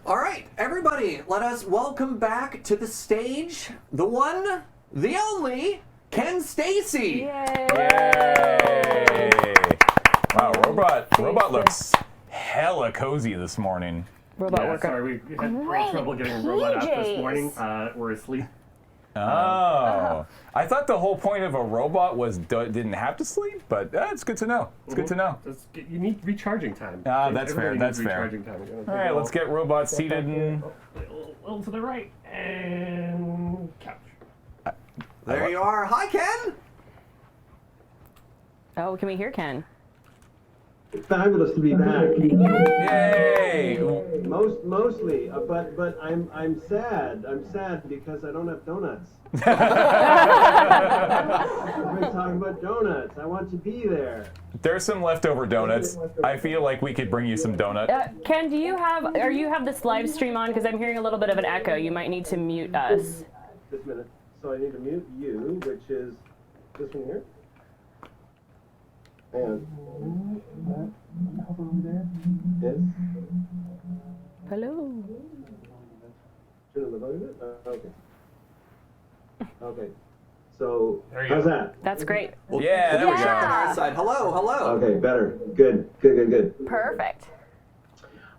All right, everybody, let us welcome back to the stage the one, the only, Ken Steacy. Yay! Yay! Wow, robot looks hella cozy this morning. Robot worker. Sorry, we had great trouble getting robot out this morning. We're asleep. Oh, I thought the whole point of a robot was didn't have to sleep, but it's good to know. It's good to know. You need recharging time. That's fair. That's fair. Recharging time. All right, let's get robots seated and. A little to the right and couch. There you are. Hi, Ken. Oh, can we hear Ken? Fabulous to be back. Yay! Mostly, but I'm sad. I'm sad because I don't have donuts. Everybody's talking about donuts. I want to be there. There's some leftover donuts. I feel like we could bring you some donut. Ken, do you have this live stream on? Because I'm hearing a little bit of an echo. You might need to mute us. Just a minute. So I need to mute you, which is this one here. And hover over there. Yes. Hello. Turn the volume a bit. Okay. Okay. So There you go. how's that? That's great. Yeah, there we Check on go. our side. Hello, hello. Okay, better. Good. Perfect.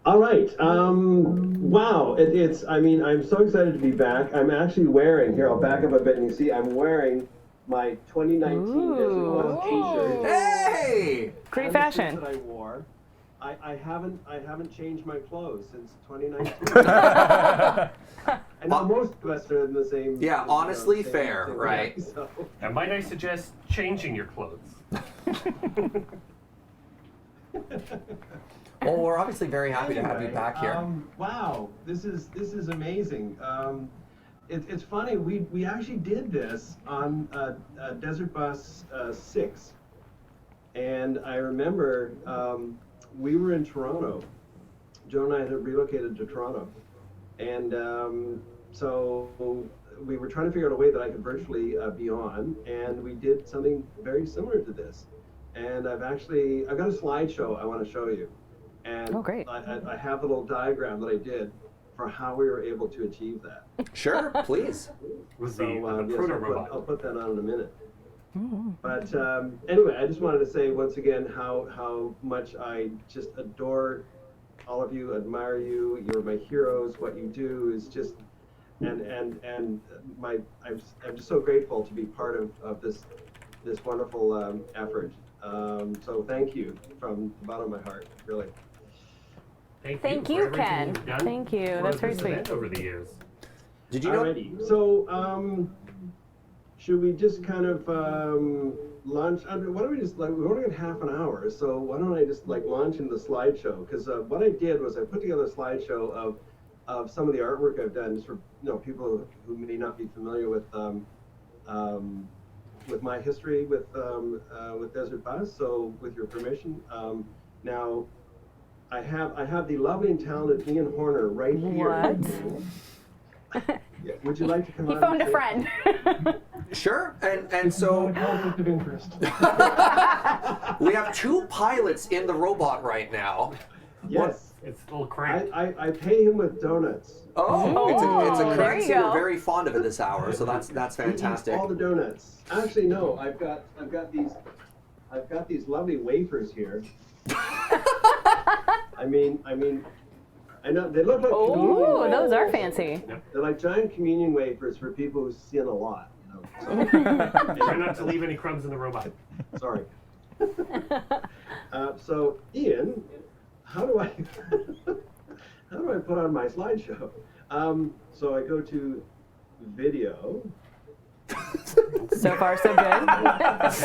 All right. Wow. I'm so excited to be back. I'm actually wearing, here, I'll back up a bit and you see I'm wearing my 2019 Desert Bus t-shirt. Hey! Great And the suit fashion. that I wore. I haven't changed my clothes since 2019. And now most of us are in the same. Yeah, honestly fair, right? So. Now, might I suggest changing your clothes? Well, we're obviously very happy to have you back here. Wow, this is amazing. It's funny. We actually did this on Desert Bus 6, and I remember we were in Toronto. Joe and I had relocated to Toronto, and so we were trying to figure out a way that I could virtually be on, and we did something very similar to this. And I've got a slideshow I want to show you. And Oh, great. I have a little diagram that I did for how we were able to achieve that. Sure, please. Was So the yes, proto robot? I'll put that on in a minute. But anyway, I just wanted to say once again how much I just adore all of you, admire you. You're my heroes. What you do is just, I'm just so grateful to be part of this wonderful effort. So thank you from the bottom of my heart, really. Thank for you, everything Ken. you've done Thank you. for That's very this sweet. event over the years. Did you know? Alrighty. So should we just kind of launch? Why don't we just we're only got half an hour, so why don't I just launch into the slideshow? Because what I did was I put together a slideshow of some of the artwork I've done, just for people who may not be familiar with my history with Desert Bus. So with your permission, now I have the lovely and talented Ian Horner right here. What? Yeah. Would you like to come He on? phoned a and say- friend. Sure, and so Conflict of interest. we have 2 pilots in the robot right now. Yes. It's a little cramped. I pay him with donuts. Oh, it's a there currency you go. we're very fond of at this hour, so that's He eats fantastic. all the donuts. Actually, no. I've got these lovely wafers here. I mean, I know they look like communion Ooh, wafers. those are fancy. They're like giant communion wafers for people who sin a lot. Try not to leave any crumbs in the robot. Sorry. So, Ian, how do I put on my slideshow? So I go to video. So far, so good. Yes,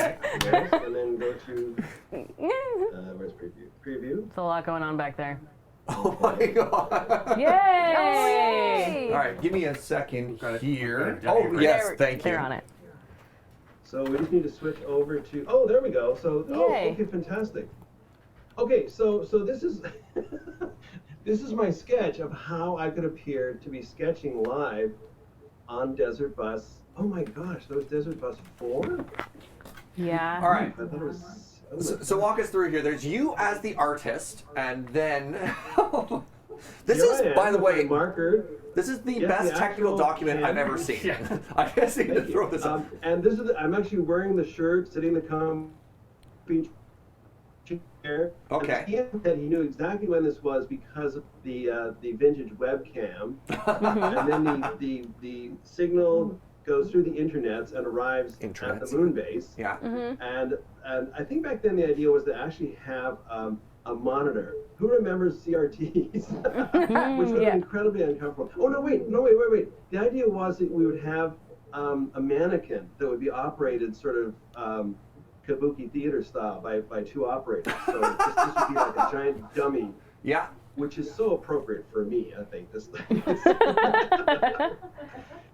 and then go to where's preview? Preview. There's a lot going on back there. Oh my god. Yay! All right, give me a second here. Got it. Oh, yes, They're- thank you. They're on it. So we just need to switch over to. Oh, there we go. So Yay. okay, fantastic. Okay, so this is this is my sketch of how I could appear to be sketching live on Desert Bus. Oh my gosh, that was Desert Bus 4? Yeah. All right. I thought it was. So walk us through here. There's you as the artist, and then This Here is, I am by the with my way, marker. this is the Yeah, best the technical actual document I've pen. ever seen. I just need to throw this up. And this is I'm actually wearing the shirt, sitting in the comfy chair. Okay. And Ian said he knew exactly when this was because of the vintage webcam. And then the signal goes through the internets and arrives at the moon base. Yeah. And I think back then the idea was to actually have a monitor. Who remembers CRTs? Which would have been incredibly uncomfortable. Oh, no, wait. The idea was that we would have a mannequin that would be operated sort of kabuki theater style by two operators. So this would be like a giant dummy. Yeah. Which is so appropriate for me, I think. This thing.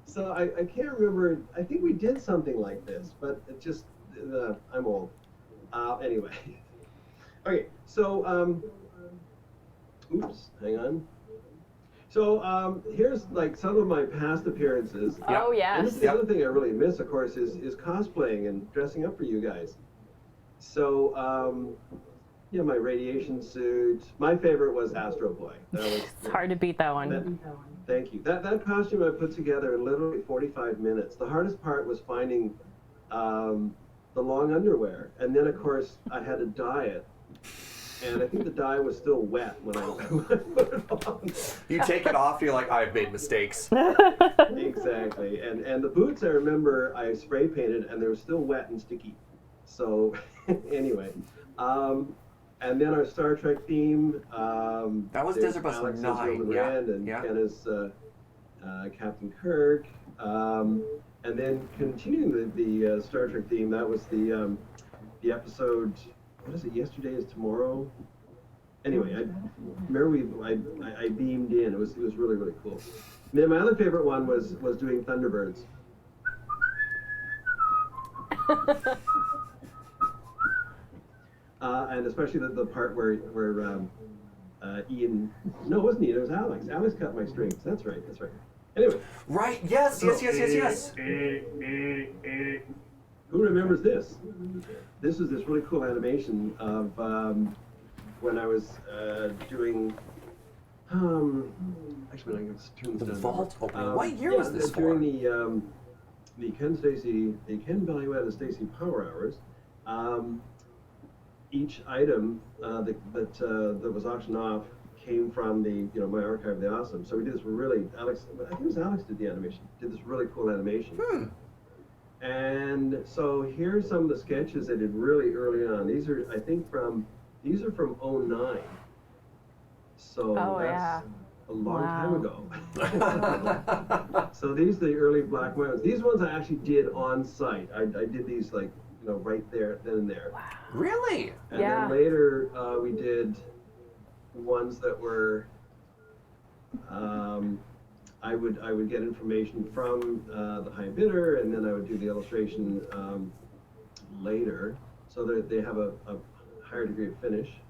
So I can't remember. I think we did something like this, but it just I'm old. Anyway. Okay, so oops, hang on. So here's like some of my past appearances. Oh yes. And this is the other thing I really miss, of course, is cosplaying and dressing up for you guys. So yeah, my radiation suit. My favorite was Astro Boy. That was It's hard to beat that one. Thank you. That costume I put together in literally 45 minutes. The hardest part was finding the long underwear, and then of course I had to dye it. And I think the dye was still wet when I put it on. You take it off, you're like, I've made mistakes. Exactly. And the boots, I remember I spray painted, and they were still wet and sticky. So anyway, and then our Star Trek theme. That was Desert Bus Alex 9, Roman yeah. Rand, and Yeah. Ken is Captain Kirk. And then continuing the Star Trek theme, that was the episode. What is it? Yesterday is Tomorrow. Anyway, I remember I beamed in. It was really, really cool. And then my other favorite one was doing Thunderbirds. And especially the part where Ian, no, it wasn't Ian, it was Alex. Alex cut my strings. That's right. Anyway. Right, yes. Who remembers this? This is this really cool animation of when I was doing. Actually, I'm going to turn this The down. vault opening. What year was this for? During the Ken Value Added Steacy Power Hours. Each item that was auctioned off came from my archive of the awesome. So we did this really I think it was Alex did the animation. Did this really cool animation. And so here's some of the sketches I did really early on. These are from 09. So that's a long time ago. So these are the early black and white ones. These ones I actually did on site. I did these right there, then and there. Wow. Really? And then later we did ones that were I would get information from the high bidder, and then I would do the illustration later, so that they have a higher degree of finish.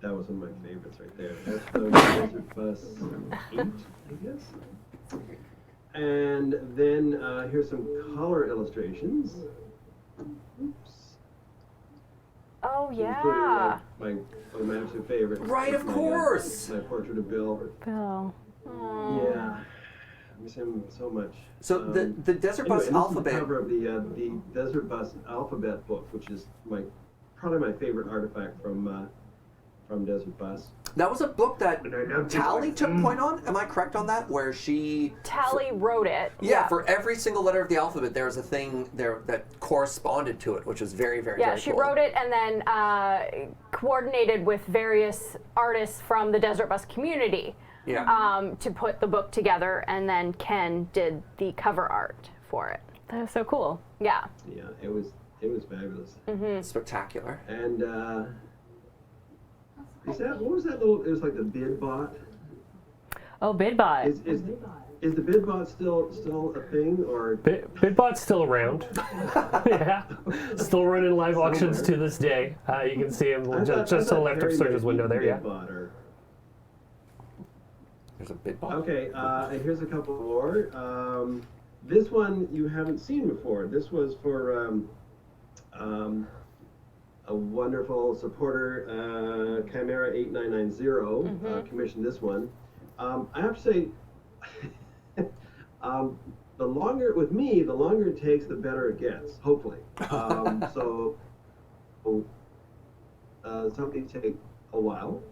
That was one of my favorites right there. That's the Desert Bus 8, I guess. And then here's some color illustrations. Oops. Oh yeah. One of my absolute favorites. Right, of course. My portrait of Bill. Bill. Yeah. I miss him so much. So the Desert Bus anyway, alphabet. This is the cover of the Desert Bus alphabet book, which is probably my favorite artifact from Desert Bus. That was a book that Tally took point on. Am I correct on that? Where Tally wrote it. Yeah, for every single letter of the alphabet, there was a thing there that corresponded to it, which was very, very, very she cool. wrote it and then coordinated with various artists from the Desert Bus community to put the book together, and then Ken did the cover art for it. That was so cool. Yeah. Yeah, it was fabulous. Spectacular. And what was that little? It was like the BidBot. Oh, BidBot. Is the BidBot still a thing, or? BidBot's still around. Yeah, still running live auctions to this day. You can see him just to the left of Serge's window there. Yeah. There's a BidBot. Okay, and here's a couple more. This one you haven't seen before. This was for a wonderful supporter, Chimera 8990, commissioned this one. I have to say, the longer it takes, the better it gets, hopefully. So some of these take a while,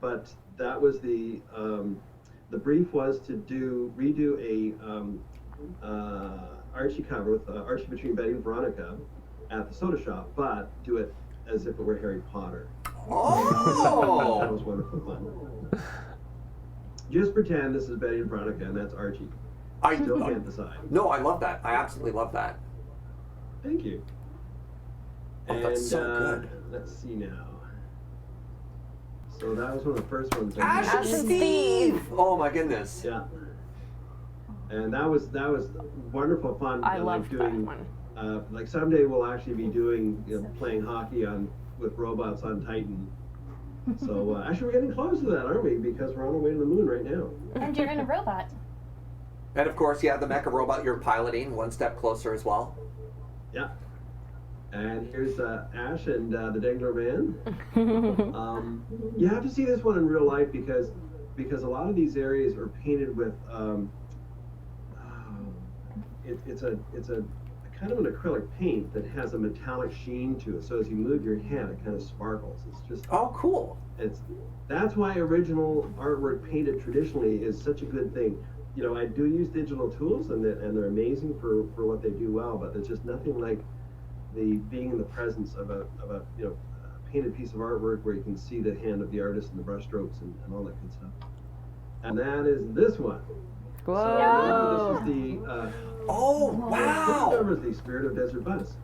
but that was the brief was to redo a Archie cover with Archie between Betty and Veronica at the soda shop, but do it as if it were Harry Potter. Oh! That was wonderful fun. Just pretend this is Betty and Veronica and that's Archie. I still can't decide. No, I love that. I absolutely love that. Thank you. Oh, that's so good. Let's see now. So that was one of the first ones. Ash and Steve! Oh my goodness. Yeah. And that was wonderful fun. I loved that one. Like someday we'll actually be doing playing hockey with robots on Titan. So actually we're getting close to that, aren't we? Because we're on our way to the moon right now. And you're in a robot. And of course, yeah, the mecha robot you're piloting, one step closer as well. Yeah. And here's Ash and the Dangler Man. You have to see this one in real life because a lot of these areas are painted with it's a kind of an acrylic paint that has a metallic sheen to it. So as you move your head, it kind of sparkles. It's just cool. That's why original artwork painted traditionally is such a good thing. I do use digital tools and they're amazing for what they do well, but there's just nothing like being in the presence of a painted piece of artwork where you can see the hand of the artist and the brush strokes and all that good stuff. And that is this one. Whoa! So this is the wow! This covers the Spirit of Desert Bus.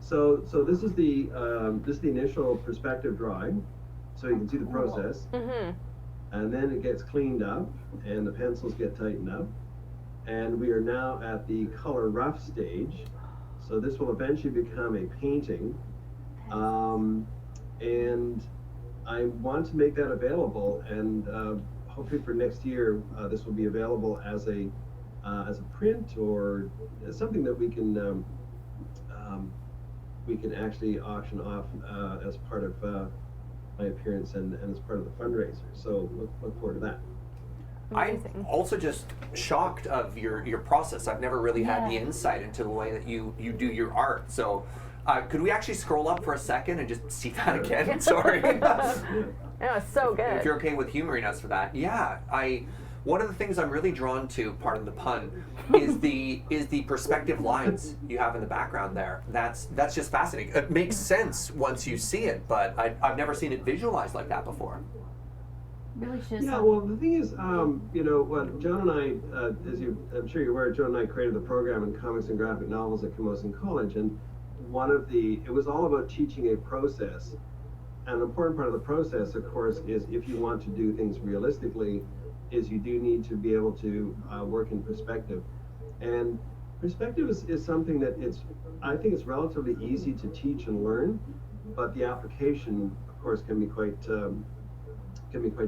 So this is the initial perspective drawing, so you can see the process. And then it gets cleaned up and the pencils get tightened up. And we are now at the color rough stage. So this will eventually become a painting. And I want to make that available, and hopefully for next year this will be available as a print or something that we can actually auction off as part of my appearance and as part of the fundraiser. So look forward to that. I'm also just shocked of your process. I've never really had the insight into the way that you do your art. So could we actually scroll up for a second and just see that again? Sorry. It was so good. If you're okay with humoring us for that. Yeah, one of the things I'm really drawn to, pardon the pun, is the perspective lines you have in the background there. That's just fascinating. It makes sense once you see it, but I've never seen it visualized like that before. Really should. Yeah, well, the thing is, what John and I, I'm sure you're aware, John and I created the program in comics and graphic novels at Camosun College, and it was all about teaching a process. And an important part of the process, of course, is if you want to do things realistically, is you do need to be able to work in perspective. And perspective is something that I think it's relatively easy to teach and learn, but the application, of course, can be quite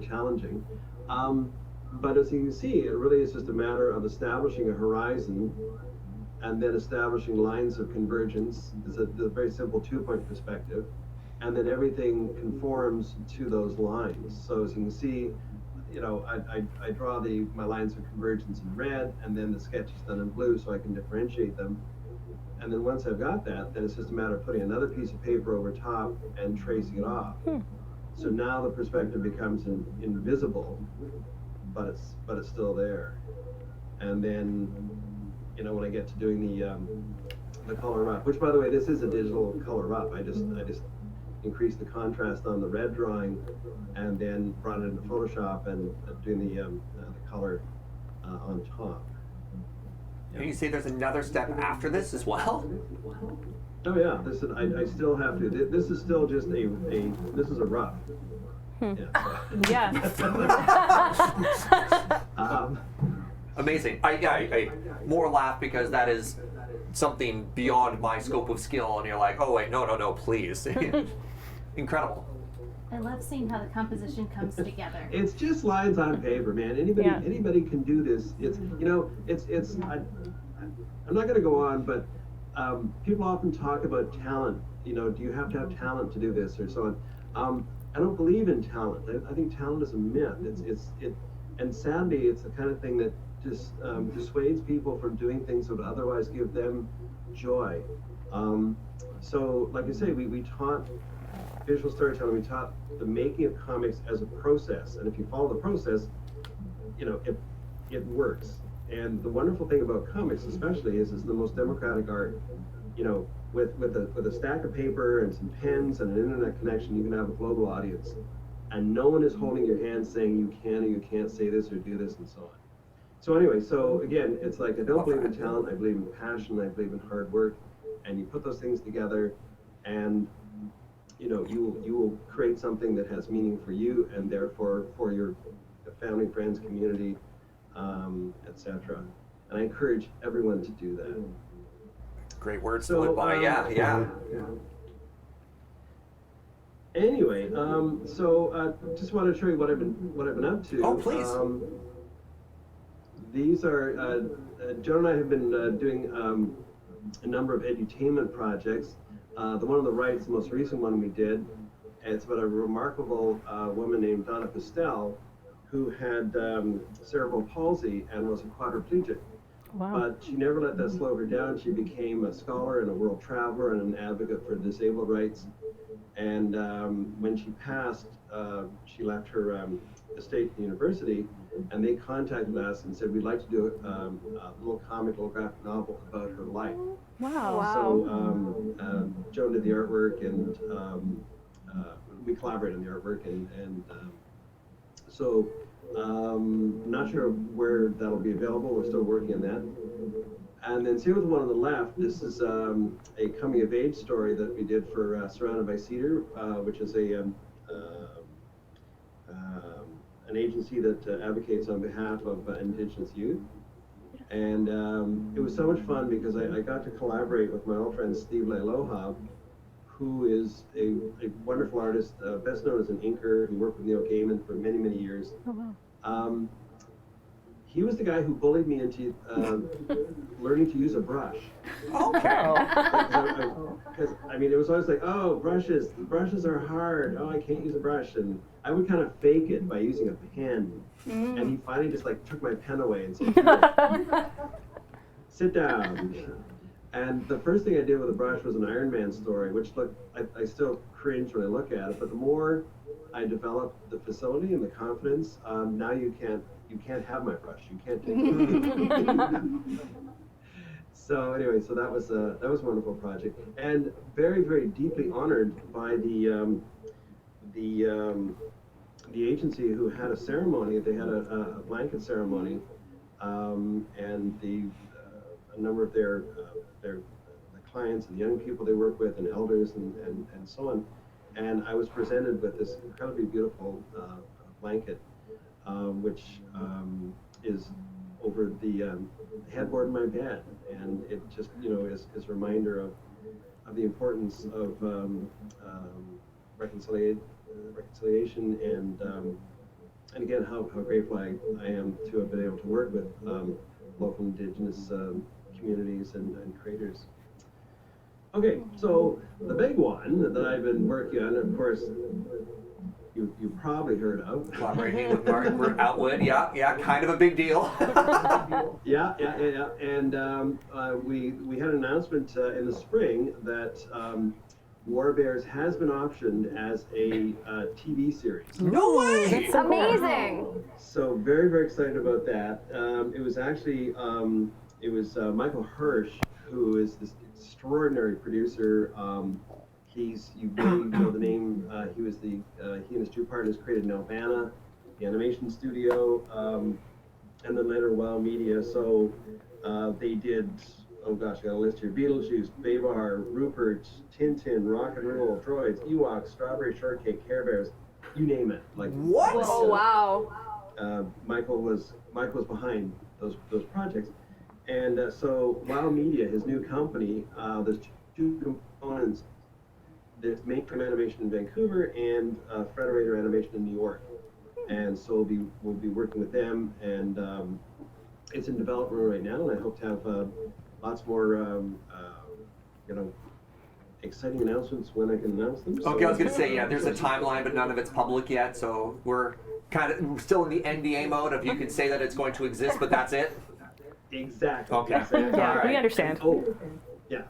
challenging. But as you can see, it really is just a matter of establishing a horizon and then establishing lines of convergence. It's a very simple two-point perspective, and then everything conforms to those lines. So as you can see, I draw my lines of convergence in red, and then the sketch is done in blue so I can differentiate them. And then once I've got that, then it's just a matter of putting another piece of paper over top and tracing it off. So now the perspective becomes invisible, but it's still there. And then, when I get to doing the color up, which by the way, this is a digital color up. I just increased the contrast on the red drawing, and then brought it into Photoshop and doing the color on top. And you say there's another step after this as well? Oh yeah, I still have to. This is still just this is a rough. Yeah. Amazing. I more laugh because that is something beyond my scope of skill, and you're like, oh wait, no, please. Incredible. I love seeing how the composition comes together. It's just lines on paper, man. Anybody can do this. I'm not going to go on, but people often talk about talent do you have to have talent to do this or so on? I don't believe in talent. I think talent is a myth. And sadly, it's the kind of thing that just dissuades people from doing things that would otherwise give them joy. So, like I say, we taught visual storytelling. We taught the making of comics as a process, and if you follow the process, it works. And the wonderful thing about comics, especially, is it's the most democratic art. With a stack of paper and some pens and an internet connection, you can have a global audience, and no one is holding your hand saying you can or you can't say this or do this and so on. So anyway, so again, it's like I don't believe in talent. I believe in passion. I believe in hard work, and you put those things together, and you will create something that has meaning for you and therefore for your family, friends, community, etc. And I encourage everyone to do that. Great words to live by. Yeah. Anyway, so just want to show you what I've been up to. Oh, please. These are Joan and I have been doing a number of edutainment projects. The one on the right is the most recent one we did. And it's about a remarkable woman named Donna Pastel, who had cerebral palsy and was a quadriplegic. Wow. But she never let that slow her down. She became a scholar and a world traveler and an advocate for disabled rights. And when she passed, she left her estate at the university, and they contacted us and said, we'd like to do a little comic, little graphic novel about her life. Wow. So Joan did the artwork, and we collaborated on the artwork, and so not sure where that'll be available. We're still working on that. And then see with the one on the left, this is a coming of age story that we did for Surrounded by Cedar, which is an agency that advocates on behalf of Indigenous youth. And it was so much fun because I got to collaborate with my old friend Steve Leiloha, who is a wonderful artist, best known as an inker. He worked with Neil Gaiman for many, many years. Oh, wow. He was the guy who bullied me into learning to use a brush. Okay. Because it was always like, oh, brushes are hard. Oh, I can't use a brush, and I would kind of fake it by using a pen. And he finally just took my pen away and said, sit down. And the first thing I did with a brush was an Iron Man story, which I still cringe when I look at it. But the more I developed the facility and the confidence, now you can't have my brush. You can't take it. So anyway, so that was a wonderful project, and very, very deeply honored by the agency who had a ceremony. They had a blanket ceremony, and a number of their clients and young people they work with, and elders and so on. And I was presented with this incredibly beautiful blanket, which is over the headboard in my bed, and it just is a reminder of the importance of reconciliation and again how grateful I am to have been able to work with local Indigenous communities and creators. Okay, so the big one that I've been working on, of course, you probably heard of. Collaborating with Margaret Outwood, yeah, kind of a big deal. Yeah. And we had an announcement in the spring that War Bears has been optioned as a TV series. No way! It's amazing. So very, very excited about that. It was actually Michael Hirsch, who is this extraordinary producer. You may know the name. He and his two partners created Nelvana, the animation studio, and then later WOW Media. So they did, oh gosh, I got a list here: Beetlejuice, Babar, Rupert, Tintin, Rock and Roll, Droids, Ewoks, Strawberry Shortcake, Care Bears, you name it. Like what? Oh wow! Michael was behind those projects, and so WOW Media, his new company, there's two components. There's Mainframe Animation in Vancouver and Frederator Animation in New York, and so we'll be working with them, and it's in development right now, and I hope to have lots more exciting announcements when I can announce them. Okay, I was going to say, yeah, there's a timeline, but none of it's public yet, so we're kind of still in the NDA mode of you can say that it's going to exist, but that's it. Exactly. Okay. Exactly. Yeah, All right. we understand. Oh, yeah.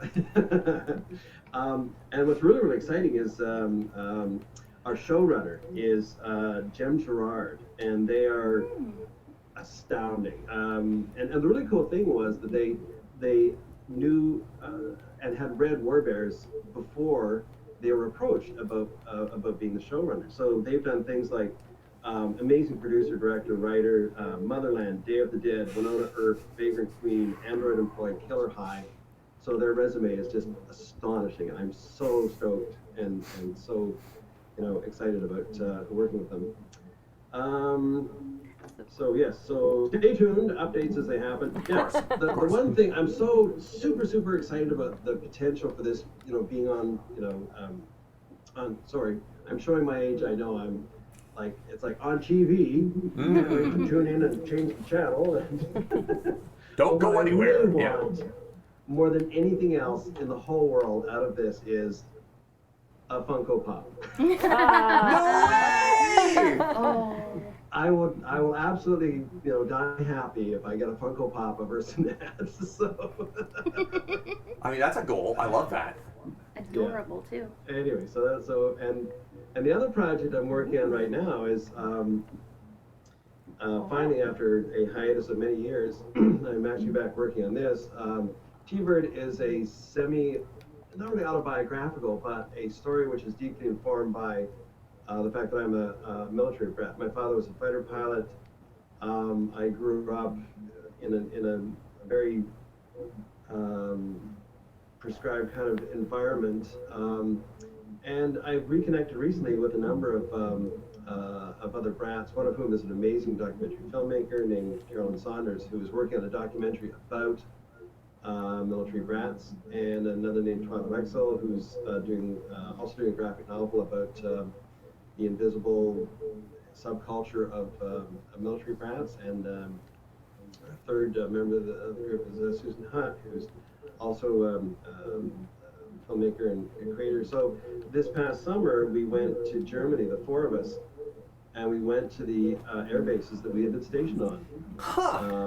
And what's really, really exciting is our showrunner is Jem Gerard, and they are astounding. And the really cool thing was that they knew and had read War Bears before they were approached about being the showrunner. So they've done things like amazing producer, director, writer, Motherland, Day of the Dead, Winona Earp, Vagrant Queen, Android Employee, Killer High. So their resume is just astonishing, and I'm so stoked and so excited about working with them. So yes, so stay tuned, updates as they happen. Yeah, the one thing I'm so super excited about the potential for this, being on, sorry, I'm showing my age. I know I'm like, it's like on TV. Can't wait to tune in and change the channel. And Don't go what anywhere. I really Yeah. want, more than anything else in the whole world out of this is a Funko Pop. I will absolutely, die happy if I get a Funko Pop of Ursinets. So. I mean, that's a goal. I love that. Adorable too. Anyway, so and the other project I'm working on right now is finally, after a hiatus of many years, I'm actually back working on this. T-Bird is a not really autobiographical, but a story which is deeply informed by the fact that I'm a military brat. My father was a fighter pilot. I grew up in a very prescribed kind of environment, and I've reconnected recently with a number of other brats, one of whom is an amazing documentary filmmaker named Carolyn Saunders, who is working on a documentary about military brats, and another named Twyla Wexel, who's also doing a graphic novel about the invisible subculture of military brats, and a third member of the group is Susan Hutt, who's also a filmmaker and creator. So this past summer we went to Germany, the four of us, and we went to the air bases that we had been stationed on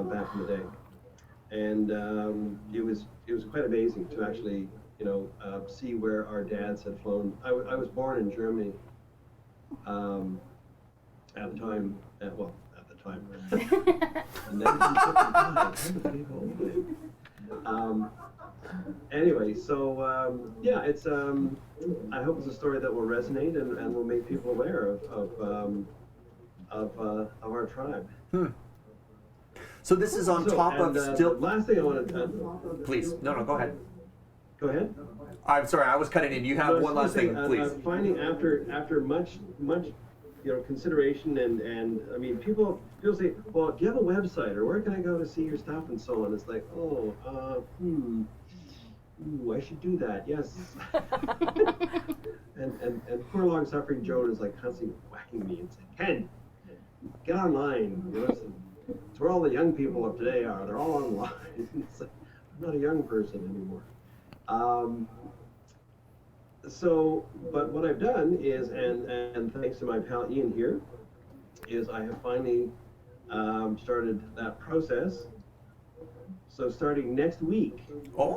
back in the day. And it was quite amazing to actually see where our dads had flown. I was born in Germany at the time. At the time. 1955. Anyway, so yeah, it's I hope it's a story that will resonate and will make people aware of our tribe. So this is on top of still. Last thing I want to. Please, no, go ahead. Go ahead. I'm sorry, I was cutting in. You have one last thing, please. Finding after much consideration and I mean people say, well, do you have a website or where can I go to see your stuff and so on? It's like, I should do that. Yes. and poor long suffering Joan is like constantly whacking me and saying, Ken, get online. It's where all the young people of today are. They're all online. It's like, I'm not a young person anymore. But what I've done is, and thanks to my pal Ian here, is I have finally started that process. So starting next week, I'm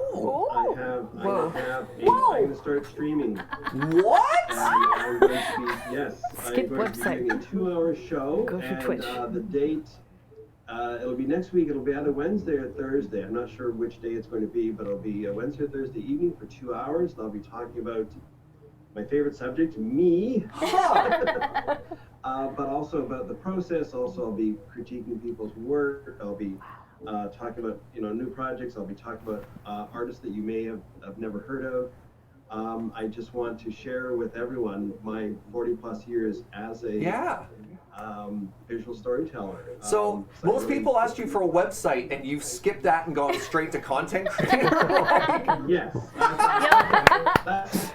going to start streaming. What? And I'm going to be, yes, Skip I'm going to be doing a 2-hour show. Go to and, Twitch. The date, it'll be next week. It'll be either Wednesday or Thursday. I'm not sure which day it's going to be, but it'll be Wednesday or Thursday evening for 2 hours. And I'll be talking about my favorite subject, me. But also about the process. Also, I'll be critiquing people's work. I'll be talking about new projects. I'll be talking about artists that you may have never heard of. I just want to share with everyone my 40+ years as a visual storyteller. So most people ask you for a website, and you've skipped that and gone straight to content creator. Yes. That's,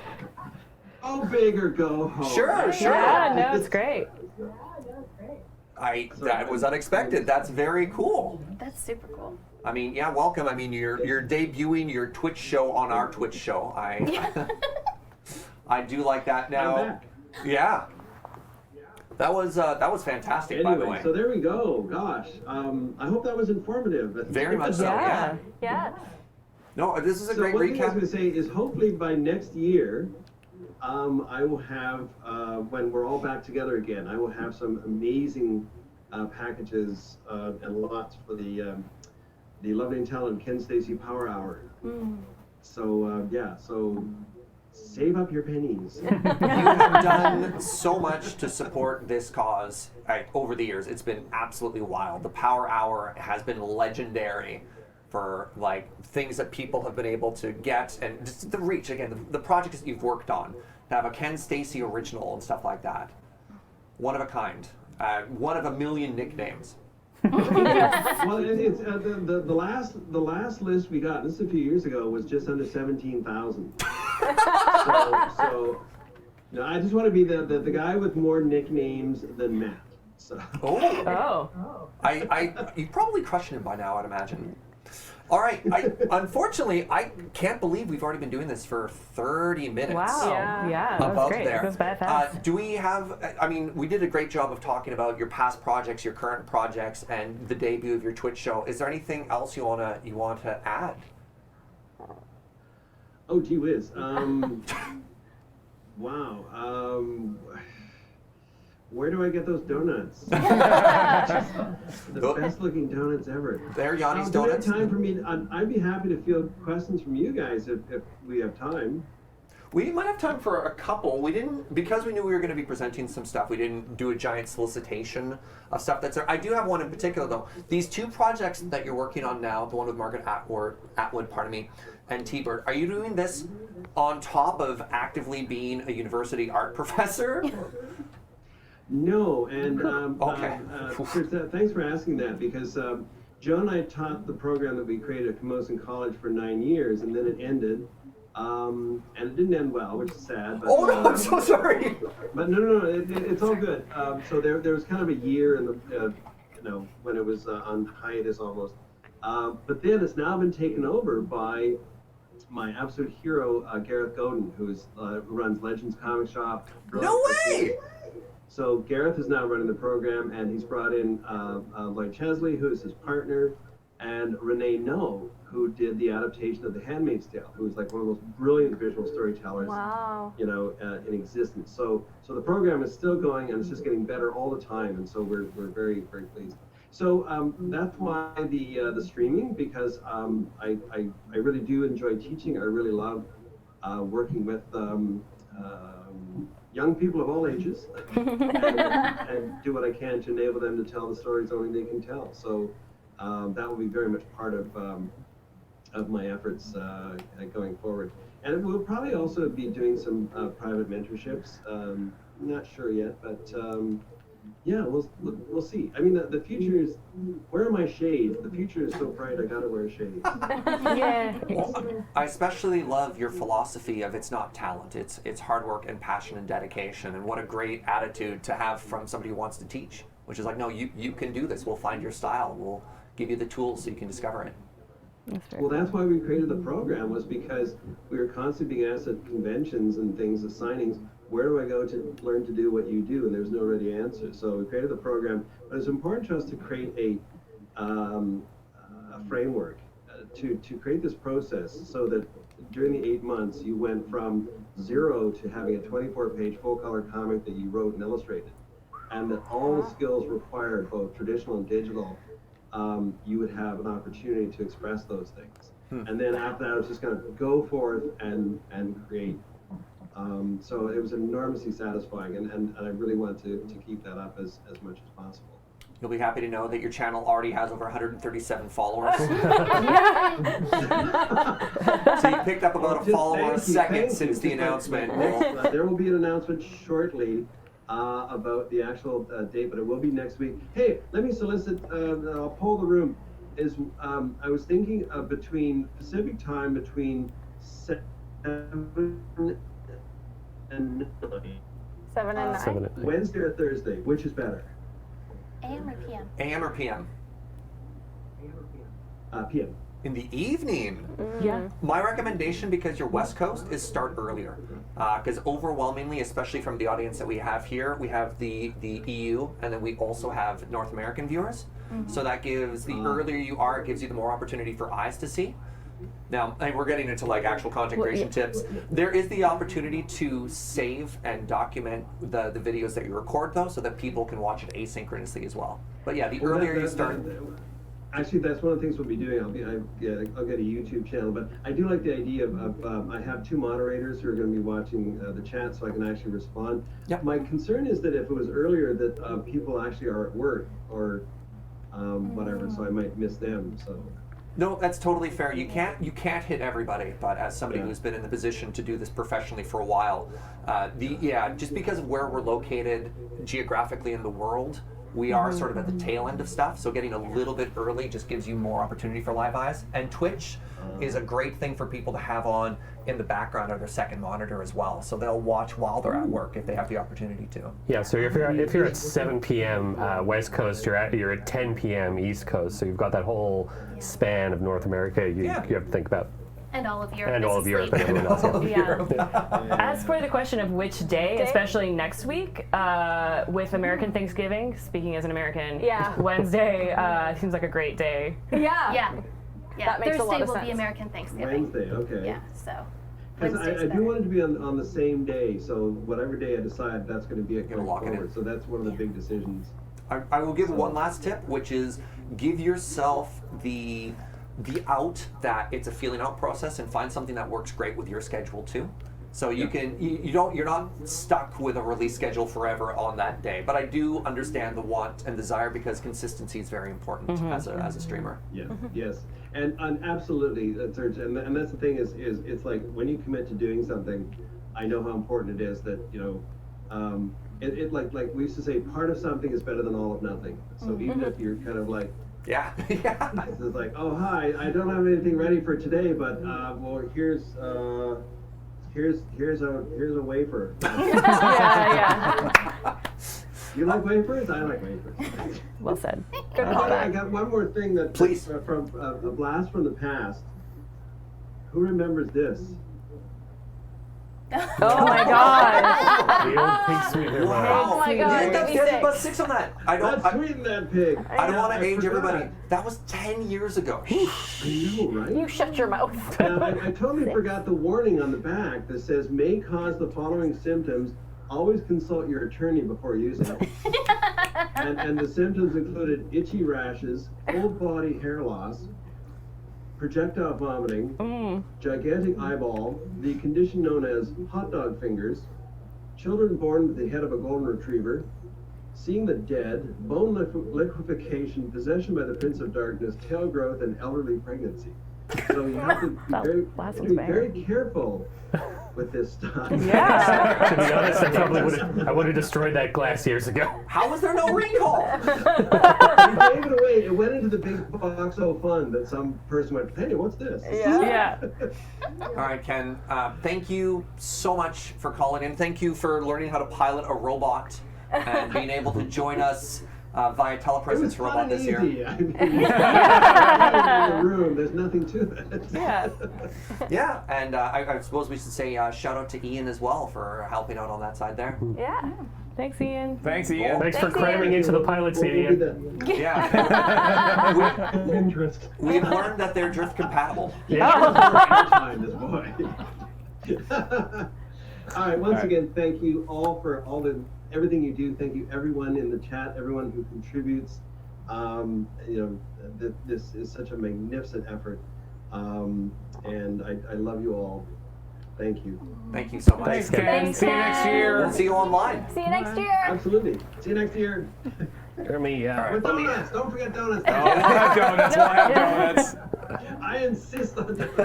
go big or go home. Sure. Yeah, no, it's great. That was unexpected. That's very cool. That's super cool. I mean, yeah, welcome. I mean, you're debuting your Twitch show on our Twitch show. I do like that. I'm Now, back. yeah, that was fantastic. By the way, Anyway, so there we go. Gosh, I hope that was informative. very much so. Yeah. Yes. No, this is a So great one thing I was recap. going to say is hopefully by next year, I will have, when we're all back together again, I will have some amazing packages and lots for the lovely and talented Ken Steacy Power Hour. So yeah, so save up your pennies. You have done so much to support this cause over the years. It's been absolutely wild. The Power Hour has been legendary for like things that people have been able to get, and just the reach. Again, the projects that you've worked on, to have a Ken Steacy original and stuff like that. One of a kind. One of a million nicknames. Well, it's the last list we got. This is a few years ago. Was just under 17,000. So no, I just want to be the guy with more nicknames than Matt. So. Oh. You probably crushing him by now, I'd imagine. All right. Unfortunately, I can't believe we've already been doing this for 30 minutes. Wow. Yeah, that was Above great. there. It goes by fast. Do we have? I mean, we did a great job of talking about your past projects, your current projects, and the debut of your Twitch show. Is there anything else you want to add? Oh, gee whiz. Wow. Where do I get those donuts? The best looking donuts ever. They're Yanni's Do we have donuts. time for me? I'd be happy to field questions from you guys if we have time. We might have time for a couple. We didn't, because we knew we were going to be presenting some stuff, we didn't do a giant solicitation of stuff that's there. I do have one in particular, though. These two projects that you're working on now, the one with Margaret Atwood, and T-Bird, are you doing this on top of actively being a university art professor? No, and Okay. Chris, thanks for asking that, because Joe and I taught the program that we created at Camosun College for 9 years, and then it ended. And it didn't end well, which is sad. But, Oh, no, I'm so sorry. But no, it's all good. So there was kind of a year in the, when it was on hiatus almost. But then it's now been taken over by my absolute hero, Gareth Godin, who runs Legends Comic Shop. No way! So Gareth is now running the program, and he's brought in Lloyd Chesley, who is his partner, and Renee No, who did the adaptation of The Handmaid's Tale, who is like one of the most brilliant visual storytellers, Wow. In existence. So the program is still going, and it's just getting better all the time, and so we're very, very pleased. So that's why the streaming, because I really do enjoy teaching. I really love working with young people of all ages and do what I can to enable them to tell the stories only they can tell. So that will be very much part of my efforts going forward. And we'll probably also be doing some private mentorships. Not sure yet, but yeah, we'll see. I mean, the future is, where are my shades? The future is so bright, I gotta wear shades. Yeah. Well, I especially love your philosophy of it's not talent, it's hard work and passion and dedication, and what a great attitude to have from somebody who wants to teach, which is like, no, you can do this, we'll find your style, we'll give you the tools so you can discover it. Well, that's why we created the program, was because we were constantly being asked at conventions and things, at signings, where do I go to learn to do what you do? And there's no ready answer. So we created the program, but it's important to us to create a framework to create this process so that during the 8 months you went from 0 to having a 24-page full-color comic that you wrote and illustrated, and that all the skills required, both traditional and digital, you would have an opportunity to express those things. And then after that, I was just going to go forth and create. So it was enormously satisfying, and I really want to keep that up as much as possible. You'll be happy to know that your channel already has over 137 followers. So you picked up about a follower a second since the announcement. There will be an announcement shortly about the actual date, but it will be next week. Hey, let me solicit, I'll poll the room. I was thinking between Pacific time, between 7 and 9. 7 and 9. 7 at night. Wednesday or Thursday, which is better? AM or PM? AM or PM? PM. In the evening, Yeah. my recommendation, because you're West Coast, is start earlier. Because overwhelmingly, especially from the audience that we have here, we have the EU, and then we also have North American viewers. So that gives, the earlier you are, it gives you the more opportunity for eyes to see. Now, and we're getting into like actual content creation tips. There is the opportunity to save and document the videos that you record, though, so that people can watch it asynchronously as well. But yeah, the earlier you start. Actually, that's one of the things we'll be doing. I'll get a YouTube channel, but I do like the idea of I have 2 moderators who are going to be watching the chat, so I can actually respond. Yep. My concern is that if it was earlier, that people actually are at work or whatever, so I might miss them. So. No, that's totally fair. You can't hit everybody, but as somebody who's been in the position to do this professionally for a while, just because of where we're located geographically in the world, we are sort of at the tail end of stuff, so getting a little bit early just gives you more opportunity for live eyes. And Twitch is a great thing for people to have on in the background or their second monitor as well, so they'll watch while they're at work if they have the opportunity to. Yeah, so if you're at 7 p.m. West Coast, you're at 10 p.m. East Coast, so you've got that whole span of North America you have to think about. And all of Europe. And all of Europe and everyone else. Yeah. As for the question of which day, especially next week, with American Thanksgiving, speaking as an American, Wednesday seems like a great day. Yeah. That makes a lot Thursday of will sense. be American Thanksgiving. Wednesday, okay. Yeah, so. Because I Wednesday's do want it to be on the same day, so whatever day I decide, that's going to be it going lock it in. forward. So that's one of the big decisions. I will give one last tip, which is give yourself the out that it's a feeling out process and find something that works great with your schedule too. So you're not stuck with a release schedule forever on that day. But I do understand the want and desire, because consistency is very important as a streamer. Yeah, yes. And absolutely, Serge, and that's the thing is it's like when you commit to doing something, I know how important it is that, like we used to say, part of something is better than all of nothing. So even if you're kind of like, it's like, oh hi, I don't have anything ready for today, but well here's a wafer. You like wafers? I like wafers. Well said. Good I callback. got one more thing that Please. From a blast from the past. Who remembers this? Oh my gosh. The old pig sweetener line. Oh my God, You that'd didn't be get about sick. 6 on that. I Let's don't sweeten that pig. I don't want to age forgot. everybody. That was 10 years ago. I know, right? You shut your mouth. Now, I totally forgot the warning on the back that says may cause the following symptoms. Always consult your attorney before using it. and the symptoms included itchy rashes, full body hair loss, projectile vomiting, gigantic eyeball, the condition known as hot dog fingers, children born with the head of a golden retriever, seeing the dead, bone liquefaction, possession by the prince of darkness, tail growth, and elderly pregnancy. So you have to be very careful with this stuff. Yeah. To be honest, I would have destroyed that glass years ago. How was there no recall? You gave it away. It went into the big box of fun that some person went, hey, what's this? Yeah. All right, Ken, thank you so much for calling in. Thank you for learning how to pilot a robot and being able to join us via telepresence robot this year. I mean, in the room, there's nothing to it. Yeah. Yeah, and I suppose we should say shout out to Ian as well for helping out on that side there. Yeah. Thanks, Ian. Thanks, Ian. Thanks for cramming into the pilot seat, We'll do Ian. that. Yeah. Interest. We've learned that they're drift compatible. Time, this boy. All right. Once again, thank you all for everything you do. Thank you, everyone in the chat, everyone who contributes. This is such a magnificent effort, and I love you all. Thank you. Thank you so much. Thanks, Ken. Thanks, See you next Ken. year. We'll see you online. See you next year. Absolutely. See you next year. Jeremy, With donuts. Don't forget donuts. Oh, we'll have donuts. We'll have donuts. I insist on donuts.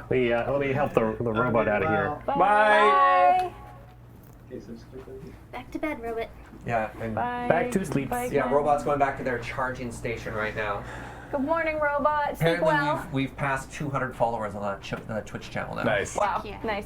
let me help the robot out of here. Bye. Bye. Okay, so stick with me. Back to bed, Robot. Yeah, and Bye. Back to sleep. Bye, yeah, Ken. robot's going back to their charging station right now. Good morning, robot. Sleep Apparently, well. we've passed 200 followers on that Twitch channel now. Nice. Wow. Yeah. Nice.